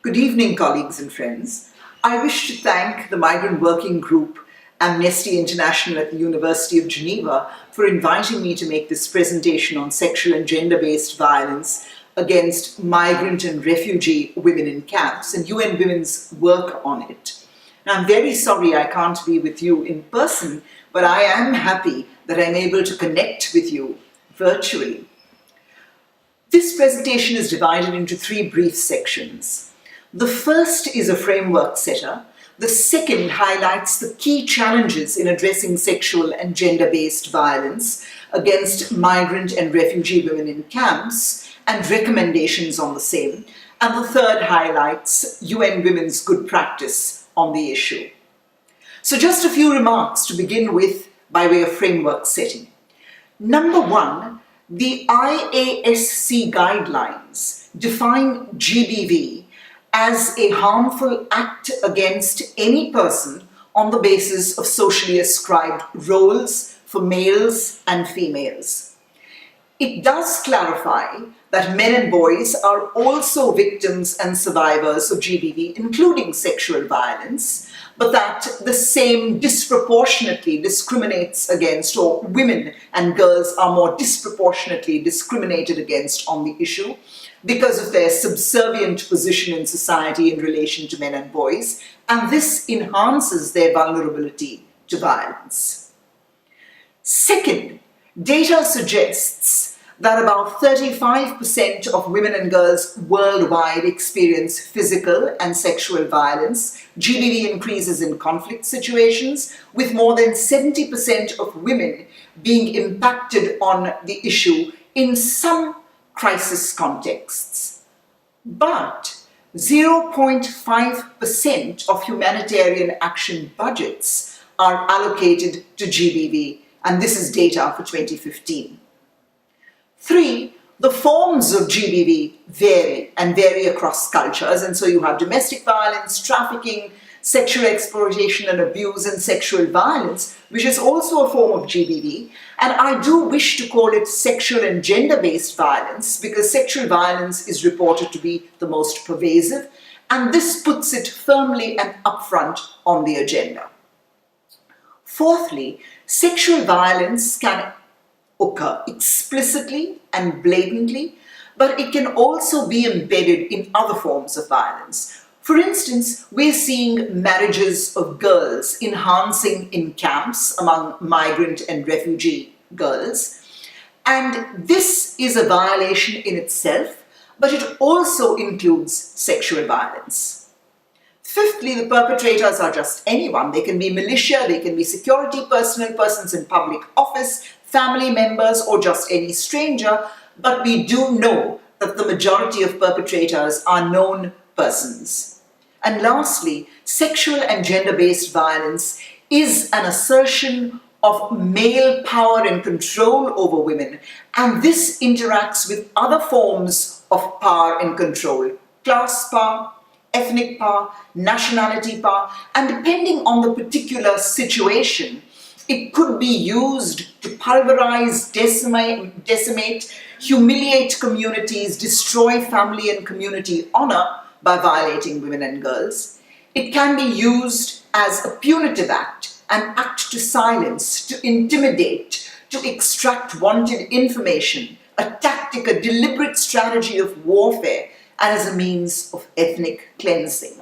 Good evening, colleagues and friends. I wish to thank the Migrant Working Group, Amnesty International at the University of Geneva for inviting me to make this presentation on sexual and gender-based violence against migrant and refugee women in camps and UN Women's work on it. Now, I'm very sorry I can't be with you in person, but I am happy that I'm able to connect with you virtually. This presentation is divided into three brief sections. The first is a framework setter. The second highlights the key challenges in addressing sexual and gender-based violence against migrant and refugee women in camps and recommendations on the same. And the third highlights UN Women's good practice on the issue. So just a few remarks to begin with by way of framework setting. Number one, the IASC guidelines define GBV as a harmful act against any person on the basis of socially ascribed roles for males and females. It does clarify that men and boys are also victims and survivors of GBV, including sexual violence, but that the same disproportionately discriminates against, or women and girls are more disproportionately discriminated against on the issue because of their subservient position in society in relation to men and boys, and this enhances their vulnerability to violence. Second, data suggests that about 35% of women and girls worldwide experience physical and sexual violence. GBV increases in conflict situations, with more than 70% of women being impacted on the issue in some crisis contexts. But 0.5% of humanitarian action budgets are allocated to GBV, and this is data for 2015. Three, the forms of GBV vary across cultures, and so you have domestic violence, trafficking, sexual exploitation and abuse, and sexual violence, which is also a form of GBV. And I do wish to call it sexual and gender-based violence because sexual violence is reported to be the most pervasive, and this puts it firmly and upfront on the agenda. Fourthly, sexual violence can occur explicitly and blatantly, but it can also be embedded in other forms of violence. For instance, we're seeing marriages of girls enhancing in camps among migrant and refugee girls. And this is a violation in itself, but it also includes sexual violence. Fifthly, the perpetrators are just anyone. They can be militia, they can be security personnel, persons in public office, family members, or just any stranger, but we do know that the majority of perpetrators are known persons. And lastly, sexual and gender-based violence is an assertion of male power and control over women, and this interacts with other forms of power and control: class power, ethnic power, nationality power, and depending on the particular situation, it could be used to pulverize, decimate, humiliate communities, destroy family and community honor by violating women and girls. It can be used as a punitive act, an act to silence, to intimidate, to extract wanted information, a tactic, a deliberate strategy of warfare, and as a means of ethnic cleansing.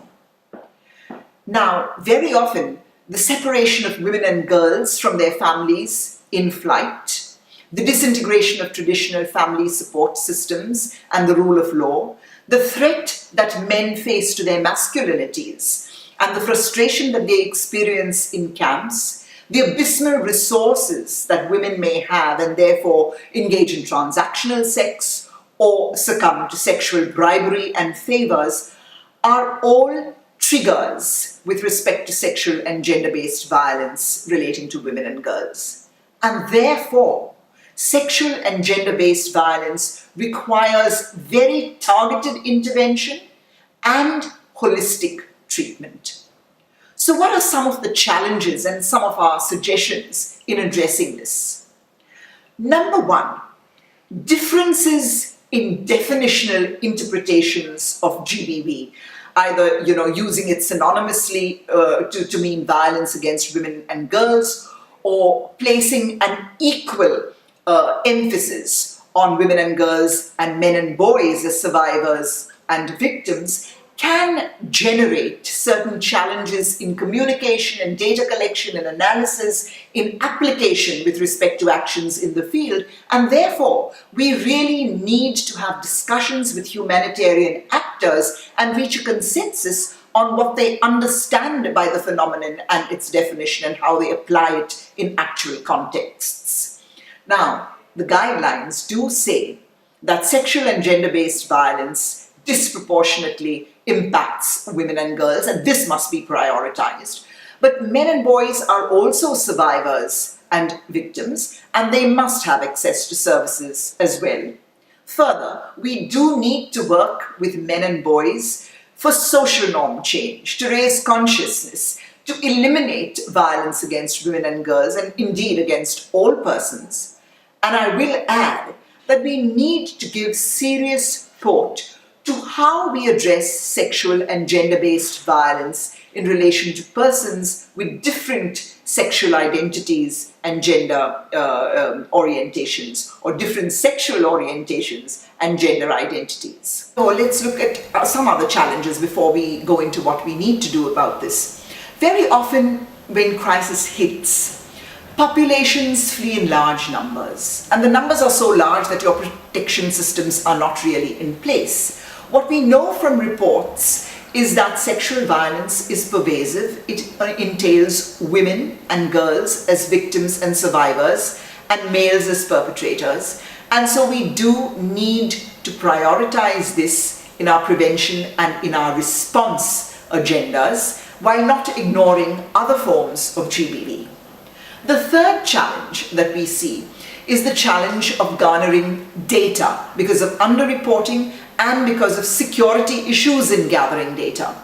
Now, very often, the separation of women and girls from their families in flight, the disintegration of traditional family support systems and the rule of law, the threat that men face to their masculinities, and the frustration that they experience in camps, the abysmal resources that women may have and therefore engage in transactional sex or succumb to sexual bribery and favors, are all triggers with respect to sexual and gender-based violence relating to women and girls. And therefore, sexual and gender-based violence requires very targeted intervention and holistic treatment. So what are some of the challenges and some of our suggestions in addressing this? Number one, differences in definitional interpretations of GBV, either using it synonymously to mean violence against women and girls, or placing an equal emphasis on women and girls and men and boys as survivors and victims, can generate certain challenges in communication and data collection and analysis, in application with respect to actions in the field. And therefore, we really need to have discussions with humanitarian actors and reach a consensus on what they understand by the phenomenon and its definition and how they apply it in actual contexts. Now, the guidelines do say that sexual and gender-based violence disproportionately impacts women and girls, and this must be prioritized. But men and boys are also survivors and victims, and they must have access to services as well. Further, we do need to work with men and boys for social norm change, to raise consciousness, to eliminate violence against women and girls, and indeed against all persons. And I will add that we need to give serious thought to how we address sexual and gender-based violence in relation to persons with different sexual identities and gender orientations, or different sexual orientations and gender identities. So let's look at some other challenges before we go into what we need to do about this. Very often when crisis hits, populations flee in large numbers, and the numbers are so large that your protection systems are not really in place. What we know from reports is that sexual violence is pervasive. It entails women and girls as victims and survivors, and males as perpetrators. And so we do need to prioritize this in our prevention and in our response agendas, while not ignoring other forms of GBV. The third challenge that we see is the challenge of garnering data because of underreporting and because of security issues in gathering data.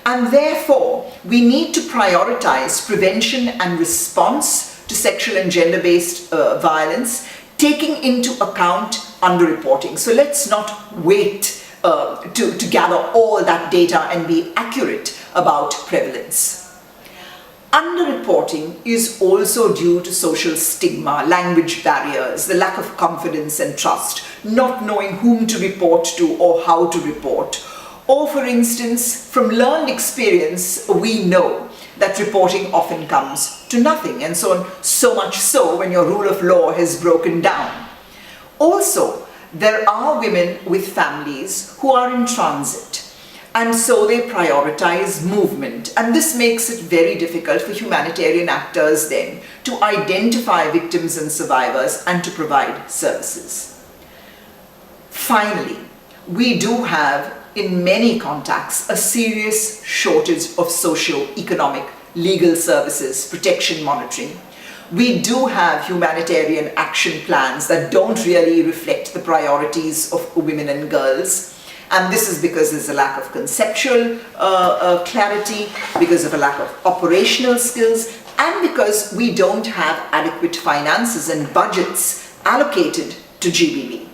And therefore, we need to prioritize prevention and response to sexual and gender-based violence, taking into account underreporting. So let's not wait to gather all that data and be accurate about prevalence. Underreporting is also due to social stigma, language barriers, the lack of confidence and trust, not knowing whom to report to or how to report. Or for instance, from learned experience, we know that reporting often comes to nothing, and so on, so much so when your rule of law has broken down. Also, there are women with families who are in transit, and so they prioritize movement. And this makes it very difficult for humanitarian actors then to identify victims and survivors and to provide services. Finally, we do have in many contacts a serious shortage of socio-economic legal services, protection monitoring. We do have humanitarian action plans that don't really reflect the priorities of women and girls. And this is because there's a lack of conceptual clarity, because of a lack of operational skills, and because we don't have adequate finances and budgets allocated to GBV.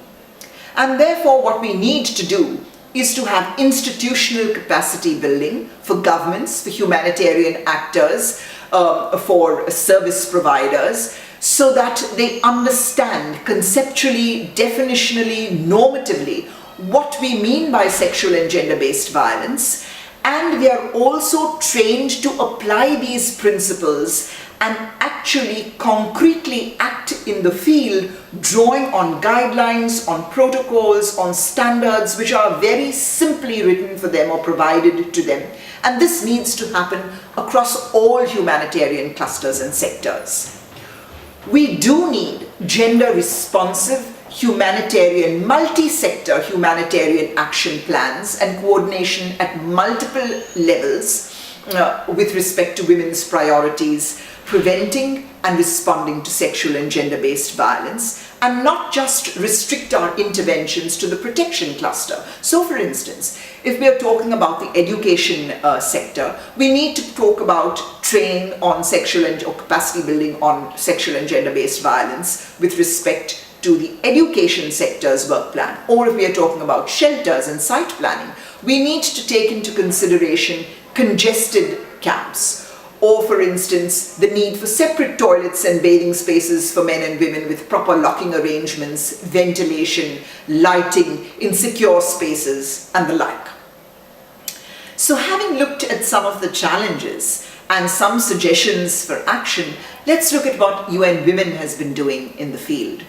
And therefore, what we need to do is to have institutional capacity building for governments, for humanitarian actors, for service providers, so that they understand conceptually, definitionally, normatively what we mean by sexual and gender-based violence, and we are also trained to apply these principles and actually concretely act in the field, drawing on guidelines, on protocols, on standards which are very simply written for them or provided to them. And this needs to happen across all humanitarian clusters and sectors. We do need gender-responsive humanitarian, multi-sector humanitarian action plans and coordination at multiple levels with respect to women's priorities, preventing and responding to sexual and gender-based violence, and not just restrict our interventions to the protection cluster. So for instance, if we are talking about the education sector, we need to talk about training on sexual or capacity building on sexual and gender-based violence with respect to to the education sector's work plan, or if we are talking about shelters and site planning, we need to take into consideration congested camps, or for instance, the need for separate toilets and bathing spaces for men and women with proper locking arrangements, ventilation, lighting in secure spaces, and the like. So having looked at some of the challenges and some suggestions for action, let's look at what UN Women has been doing in the field.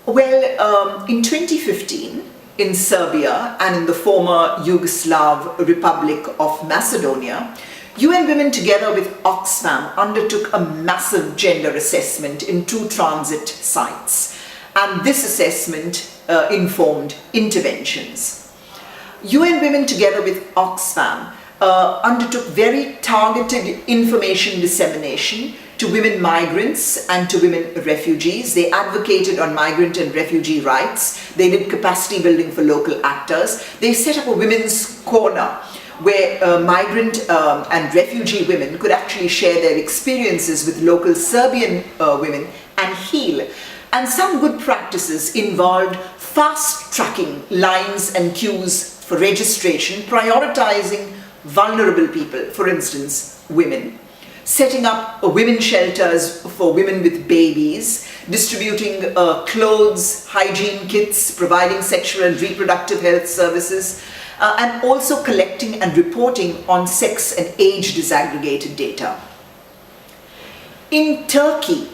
Well, in 2015, in Serbia and in the former Yugoslav Republic of Macedonia, UN Women together with Oxfam undertook a massive gender assessment in 2 transit sites, and this assessment informed interventions. UN Women together with Oxfam undertook very targeted information dissemination to women migrants and to women refugees. They advocated on migrant and refugee rights. They did capacity building for local actors. They set up a women's corner where migrant and refugee women could actually share their experiences with local Serbian women and heal. And some good practices involved fast-tracking lines and queues for registration, prioritizing vulnerable people, for instance, women, setting up women shelters for women with babies, distributing clothes, hygiene kits, providing sexual and reproductive health services, and also collecting and reporting on sex and age disaggregated data. In Turkey,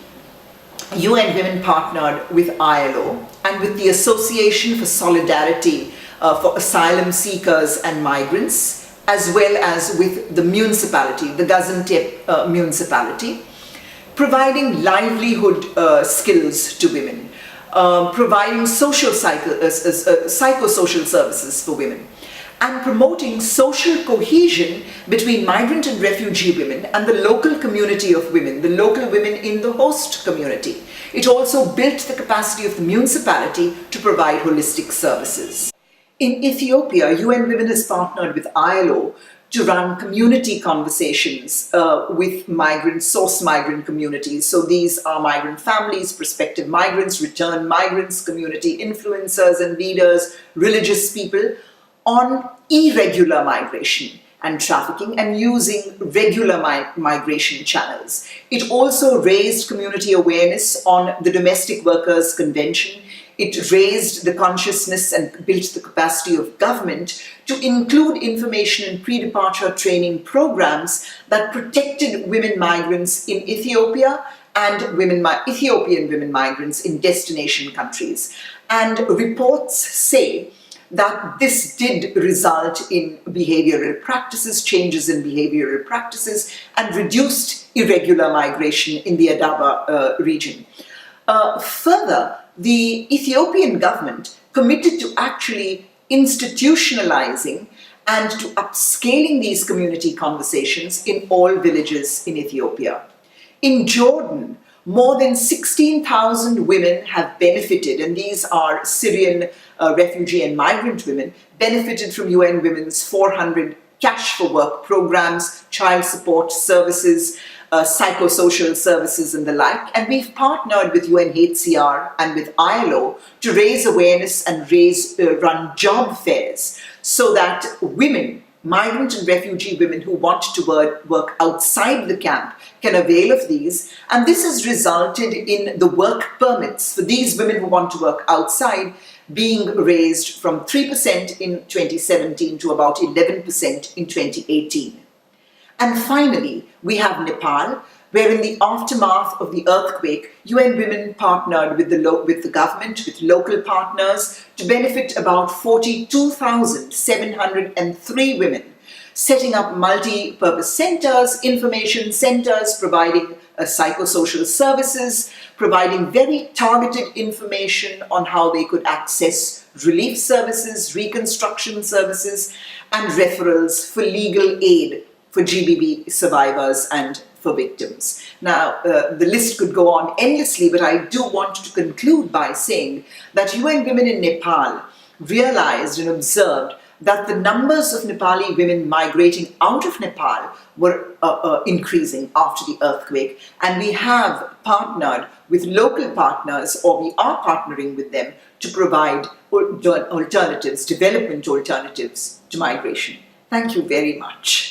UN Women partnered with ILO and with the Association for Solidarity for Asylum Seekers and Migrants, as well as with the municipality, the Gaziantep municipality, providing livelihood skills to women, providing psychosocial services for women, and promoting social cohesion between migrant and refugee women and the local community of women, the local women in the host community. It also built the capacity of the municipality to provide holistic services. In Ethiopia, UN Women has partnered with ILO to run community conversations with source migrant communities. So these are migrant families, prospective migrants, returned migrants, community influencers and leaders, religious people, on irregular migration and trafficking and using regular migration channels. It also raised community awareness on the Domestic Workers Convention. It raised the consciousness and built the capacity of government to include information and pre-departure training programs that protected women migrants in Ethiopia and Ethiopian women migrants in destination countries. And reports say that this did result in behavioral practices, changes in behavioral practices, and reduced irregular migration in the Adaba region. Further, the Ethiopian government committed to actually institutionalizing and to upscaling these community conversations in all villages in Ethiopia. In Jordan, more than 16,000 women have benefited, and these are Syrian refugee and migrant women, benefited from UN Women's 400 cash for work programs, child support services, psychosocial services and the like. And we've partnered with UNHCR and with ILO to raise awareness and run job fairs so that women, migrant and refugee women who want to work outside the camp can avail of these. And this has resulted in the work permits for these women who want to work outside being raised from 3% in 2017 to about 11% in 2018. And finally, we have Nepal, where in the aftermath of the earthquake, UN Women partnered with the government, with local partners, to benefit about 42,703 women, setting up multi-purpose centers, information centers, providing psychosocial services, providing very targeted information on how they could access relief services, reconstruction services, and referrals for legal aid for GBV survivors and for victims. Now, the list could go on endlessly, but I do want to conclude by saying that UN Women in Nepal realized and observed that the numbers of Nepali women migrating out of Nepal were increasing after the earthquake. And we have partnered with local partners, or we are partnering with them to provide alternatives, development alternatives to migration. Thank you very much.